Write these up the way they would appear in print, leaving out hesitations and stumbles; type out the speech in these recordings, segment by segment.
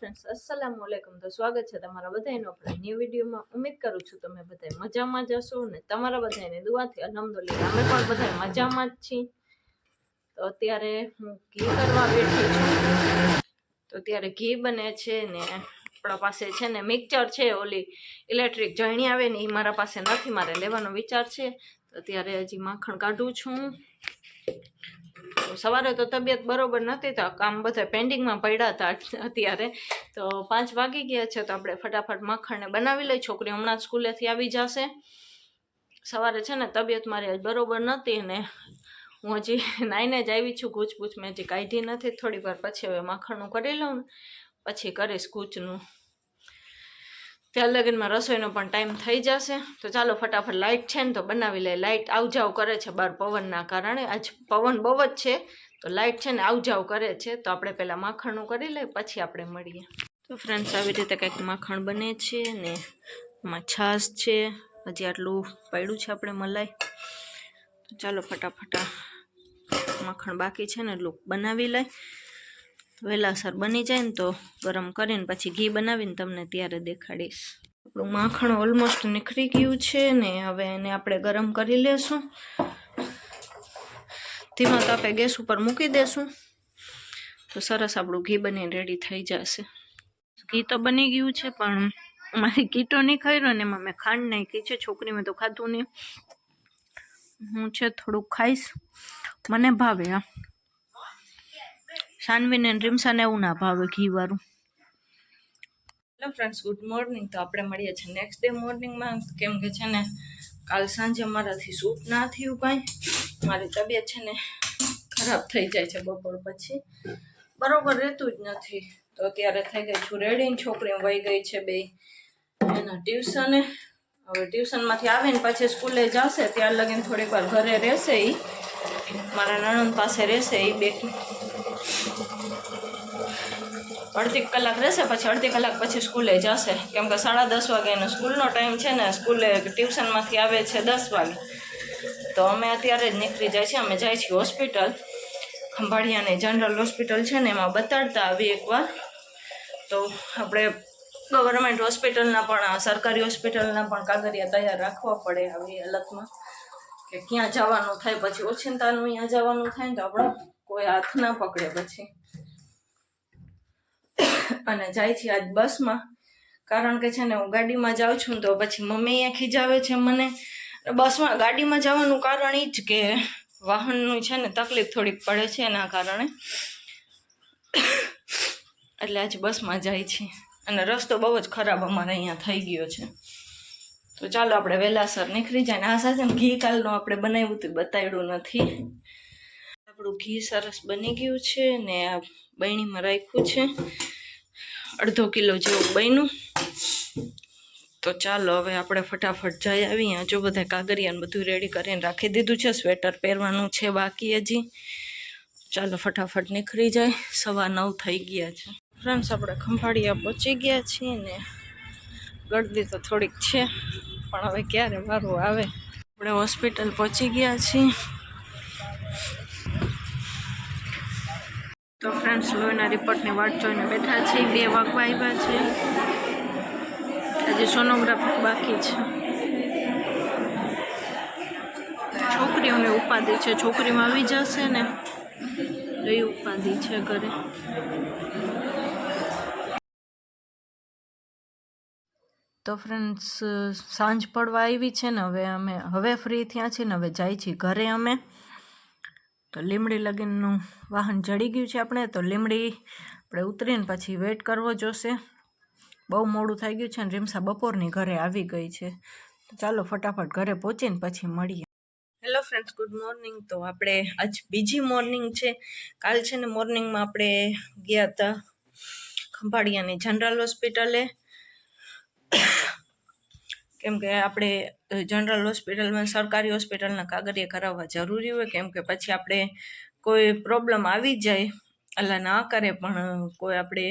Friends, અસલામુ અલૈકુમ. તો સ્વાગત છે તમારા બધાનું આપણા ન્યૂ વિડીયોમાં. ઉમ્મીદ કરું છું તમે બધા મજામાં જ હશો ને તમારા બધાની દુઆથી અલ્હમ્દુલિલ્લાહ અમે પણ બધા મજામાં જ છીએ. તો અત્યારે હું ઘી કરવા બેઠી છું. તો અત્યારે ઘી બને છે ને આપણા પાસે છે ને મિક્સર છે, ઓલી ઇલેક્ટ્રિક જળણી આવે ને એ મારા પાસે નથી, મારે લેવાનો વિચાર છે. તો અત્યારે હજી માખણ કાઢું છું. સવારે તો તબિયત બરોબર નથી તો કામ બધા પેન્ડિંગમાં પડ્યા હતા. અત્યારે તો 5 વાગી ગયા છે તો આપણે ફટાફટ માખણને બનાવી લઈ. છોકરી હમણાં સ્કૂલેથી આવી જશે. સવારે છે ને તબિયત મારી આજ બરોબર નહોતી ને હું હજી નાઈને જ આવી છું. ગૂંચ મેં હજી કાઢી નથી. થોડી વાર પછી હવે માખણનું કરી લઉં ને પછી કરીશ ગૂંચનું. ત્યાં લગીનમાં રસોઈનો પણ ટાઈમ થઈ જશે. તો ચાલો ફટાફટ, લાઇટ છે ને તો બનાવી લે. લાઇટ આવ જાવ કરે છે બહાર પવનના કારણે. આજ પવન બહુ જ છે તો લાઇટ છે ને આવ જાવ કરે છે. તો આપણે પહેલાં માખણનું કરી લઈએ પછી આપણે મળીએ. તો ફ્રેન્ડ્સ, આવી રીતે કંઈક માખણ બને છે ને એમાં છાશ છે. હજી આટલું પડ્યું છે આપણે મલાઈ. તો ચાલો ફટાફટ માખણ બાકી છે ને એટલું બનાવી લઈ. વહેલાસર બની જાય ને તો ગરમ કરીને પછી ઘી બનાવીને તમને ત્યારે દેખાડીશ. આપણું માખણ ઓલમોસ્ટ નીકળી ગયું છે ને હવે એને આપણે ગરમ કરી લેશું. ધીમા તાપે ગેસ ઉપર મૂકી દેશું તો સરસ આપણું ઘી બની રેડી થઈ જશે. ઘી તો બની ગયું છે પણ મારી કીટો નહીં ખાઈ ને એમાં મેં ખાંડ નાખી છે. છોકરી મેં તો ખાધું નહીં, હું છે થોડુંક ખાઈશ, મને ભાવે. હા, સાનવીને રીમસાને એવું ના ભાવે ઘીવાળું. Hello friends, good morning. તો આપણે મળીએ છીએ નેક્સ્ટ ડે મોર્નિંગમાં. કેમ કે છે ને કાલ સાંજે મારાથી શૂટ ના થયું કાંઈ. મારી તબિયત છે ને ખરાબ થઈ જાય છે બપોર પછી, બરોબર રહેતું જ નથી. તો અત્યારે થઈ ગઈ છું રેડી. છોકરી વહી ગઈ છે બે એના ટ્યુશને. હવે ટ્યુશનમાંથી આવીને પછી સ્કૂલે જશે. ત્યાર લગીને થોડીક વાર ઘરે રહેશે. એ મારા નણંદ પાસે રહેશે. એ અડધી કલાક રહેશે પછી અડધી કલાક પછી સ્કૂલે જશે. કેમ કે 10:30 વાગે એનો સ્કૂલનો ટાઈમ છે ને. સ્કૂલે ટ્યુશનમાંથી આવે છે 10 વાગે. તો અમે અત્યારે જ નીકળી જાય છે. અમે જાય છીએ હોસ્પિટલ, ખંભાળિયાની જનરલ હોસ્પિટલ છે ને એમાં બતાડતા આવી એકવાર. તો આપણે ગવર્મેન્ટ હોસ્પિટલના પણ સરકારી હોસ્પિટલના પણ કાગળિયા તૈયાર રાખવા પડે આવી હાલતમાં કે ક્યાં જવાનું થાય પછી ઓચિંતાનું અહીંયા જવાનું થાય ને તો આપણે કોઈ હાથ ના પકડે પછી. અને જાય છે આજ બસમાં, કારણ કે છે ને હું ગાડીમાં જાઉં છું તો પછી મમ્મી અહીંયા ખીજાવે છે મને. બસમાં ગાડીમાં જવાનું કારણ એ જ કે વાહનનું છે ને તકલીફ થોડીક પડે છે એના કારણે. એટલે આજ બસમાં જાય છે. અને રસ્તો બહુ જ ખરાબ અમારે અહીંયા થઈ ગયો છે. તો ચાલો આપણે વહેલાસર નીકળી જાય. ને આ સાથે ઘી કાલનું આપણે બનાવ્યું હતું, બતાવ્યું નથી. આપણું ઘી સરસ બની ગયું છે ને આ બરણીમાં રાખ્યું છે. 1/2 કિલો જેવું બન્યું. તો ચાલો હવે આપણે ફટાફટ જઈ આવી. હજુ બધા કાગળિયાને બધું રેડી કરીને રાખી દીધું છે. સ્વેટર પહેરવાનું છે બાકી હજી. ચાલો ફટાફટ નીકળી જાય. 9:15 થઈ ગયા છે. ફ્રેન્ડ્સ, આપણે ખંભાળિયા પહોંચી ગયા છીએ ને ગળદી તો થોડીક છે પણ હવે ક્યારે વારું આવે. આપણે હોસ્પિટલ પહોંચી ગયા છીએ. તો ફ્રેન્ડ્સ, લોહીના રિપોર્ટની વાટ જોઈને બેઠા છીએ. 2 વાગવા આવ્યા છે. હજી સોનોગ્રાફી બાકી છે. છોકરીઓને ઉપાધિ છે. છોકરીમાં આવી જશે ને તો એ ઉપાધિ છે ઘરે. તો ફ્રેન્ડ્સ, સાંજ પડવા આવી છે ને હવે ફ્રી થયા છીએ ને હવે જાય છીએ ઘરે અમે. તો લીમડી લગીનનું વાહન જડી ગયું છે આપણે. તો લીમડી આપણે ઉતરીને પછી વેઇટ કરવો જોશે. બહુ મોડું થઈ ગયું છે ને રીમસા બપોરની ઘરે આવી ગઈ છે. તો ચાલો ફટાફટ ઘરે પહોંચીને પછી મળીએ. Hello friends, good morning. તો આપણે આજ બીજી મોર્નિંગ છે. કાલ છે ને મોર્નિંગમાં આપણે ગયા હતા ખંભાળિયાની જનરલ હોસ્પિટલે. કેમ કે આપણે જનરલ હોસ્પિટલમાં સરકારી હોસ્પિટલના કાગળિયા કરાવવા જરૂરી હોય. કેમ કે પછી આપણે કોઈ પ્રોબ્લેમ આવી જાય, અલ્લાહ ના કરે પણ કોઈ આપણે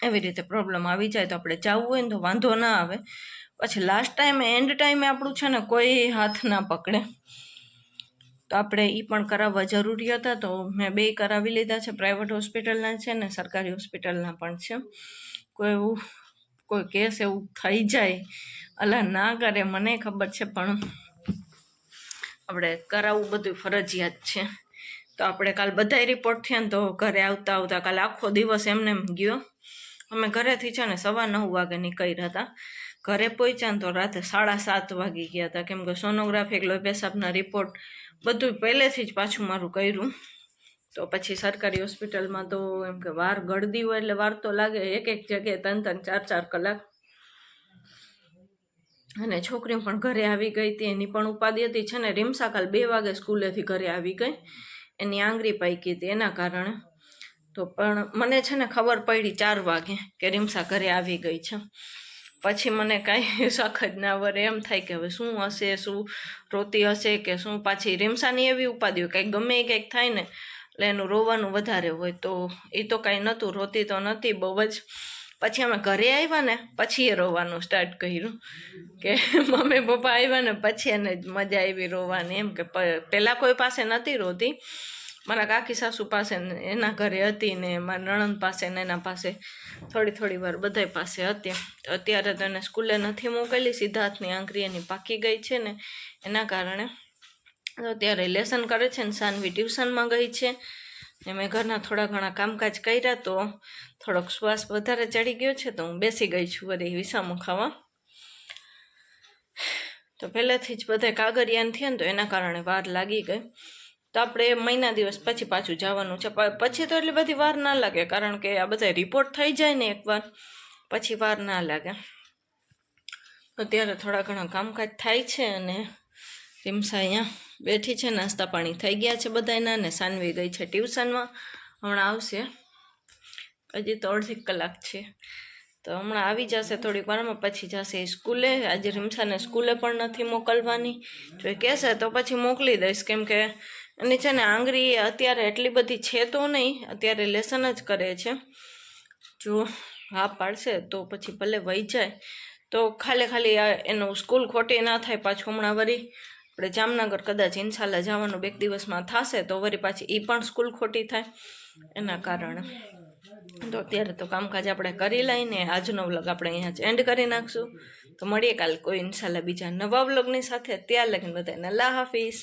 એવી રીતે પ્રોબ્લેમ આવી જાય તો આપણે જવું હોય ને તો વાંધો ના આવે. પછી લાસ્ટ ટાઈમે એન્ડ ટાઈમે આપણું છે ને કોઈ હાથ ના પકડે. તો તો આપણે એ પણ કરાવવા જરૂરી હતા, તો મેં 2 કરાવી લીધા છે. પ્રાઇવેટ હોસ્પિટલના છે ને સરકારી હોસ્પિટલના પણ છે. કોઈ કેસ એવું થઈ જાય, અલ્લાહ ના કરે, મને ખબર છે, પણ આપણે કરાવવું બધું ફરજિયાત છે. તો આપણે કાલ બધાય રિપોર્ટ થયા ને તો ઘરે આવતા આવતા કાલે આખો દિવસ એમને એમ ગયો. અમે ઘરેથી છે ને 9:15 વાગે નીકળ્યા હતા. ઘરે પહોંચ્યા ને તો રાતે 7:30 વાગી ગયા હતા, કેમ કે સોનોગ્રાફી, લોહી પેશાબના રિપોર્ટ બધું પહેલેથી જ પાછું મારું કર્યું. તો પછી સરકારી હોસ્પિટલમાં તો એમ કે વાર ગળદી હોય એટલે વાર તો લાગે, એક જગ્યાએ 3-3, 4-4 કલાક. અને છોકરી પણ ઘરે આવી ગઈ હતી, એની પણ ઉપાધિ હતી. છે ને રીમસા કાલ 2 વાગે સ્કૂલેથી ઘરે આવી ગઈ, એની આંગળી પાકી હતી એના કારણે. તો પણ મને છે ને ખબર પડી 4 વાગે કે રીમસા ઘરે આવી ગઈ છે. પછી મને કાંઈ શક જ ના વરે, એમ થાય કે હવે શું હશે, શું રોતી હશે કે શું. પાછી રીમસાની એવી ઉપાધિ હોય, કંઈક ગમે એ કંઈક થાય ને એટલે એનું રોવાનું વધારે હોય, તો એ તો કાંઈ નહોતું, રોતી તો નથી બહુ જ. પછી અમે ઘરે આવ્યા ને પછી એ રોવાનું સ્ટાર્ટ કર્યું, કે મમ્મી પપ્પા આવ્યા ને પછી એને મજા આવી રોવાની. એમ કે પહેલાં કોઈ પાસે નથી રોતી, મારા કાકી સાસુ પાસે એના ઘરે હતી ને મારા નણંદ પાસે ને એના પાસે થોડી વાર બધાય પાસે હતી. અત્યારે તો એને સ્કૂલે નથી મોકલી, સિદ્ધાર્થની આંગળી એની પાકી ગઈ છે ને એના કારણે. તો અત્યારે લેસન કરે છે ને સાનવી ટ્યુશનમાં ગઈ છે. ને મેં ઘરના થોડા ઘણા કામકાજ કર્યા, તો થોડોક શ્વાસ વધારે ચડી ગયો છે, તો હું બેસી ગઈ છું વળી વિસામો ખાવા. તો પહેલેથી જ બધા કાગરિયાન થયા ને તો એના કારણે વાર લાગી ગઈ. તો આપણે મહિના દિવસ પછી પાછું જવાનું છે. પછી તો એટલી બધી વાર ના લાગે, કારણ કે આ બધા રિપોર્ટ થઈ જાય ને એકવાર પછી વાર ના લાગે. અત્યારે થોડા ઘણા કામકાજ થાય છે અને રીમસા અહીંયા બેઠી છે. નાસ્તા પાણી થઈ ગયા છે બધાના, ને સાનવી ગઈ છે ટ્યુશનમાં, હમણાં આવશે. હજી તો 1.5 કલાક છે, તો હમણાં આવી જશે થોડીક વારમાં, પછી જશે સ્કૂલે. આજે રીમસાને સ્કૂલે પણ નથી મોકલવાની, જો એ કહેશે તો પછી મોકલી દઈશ, કેમ કે એની છે ને આંગળી અત્યારે એટલી બધી છે તો નહીં, અત્યારે લેસન જ કરે છે. જો હા પાડશે તો પછી ભલે વહી જાય, તો ખાલી એનું સ્કૂલ ખોટી ના થાય. પાછું હમણાં વળી આપણે જામનગર કદાચ ઇન્શાલ્લાહ જવાનું 2 દિવસમાં થશે, તો વળી પાછી એ પણ સ્કૂલ ખોટી થાય એના કારણે. તો અત્યારે તો કામકાજ આપણે કરી લઈને આજનો વ્લોગ આપણે અહીંયા જ એન્ડ કરી નાખશું. તો મળીએ કાલે કોઈ ઇન્શાલ્લાહ બીજા નવા વ્લોગની સાથે. ત્યાં લગીને બધાને અલ્લાહ હાફિઝ.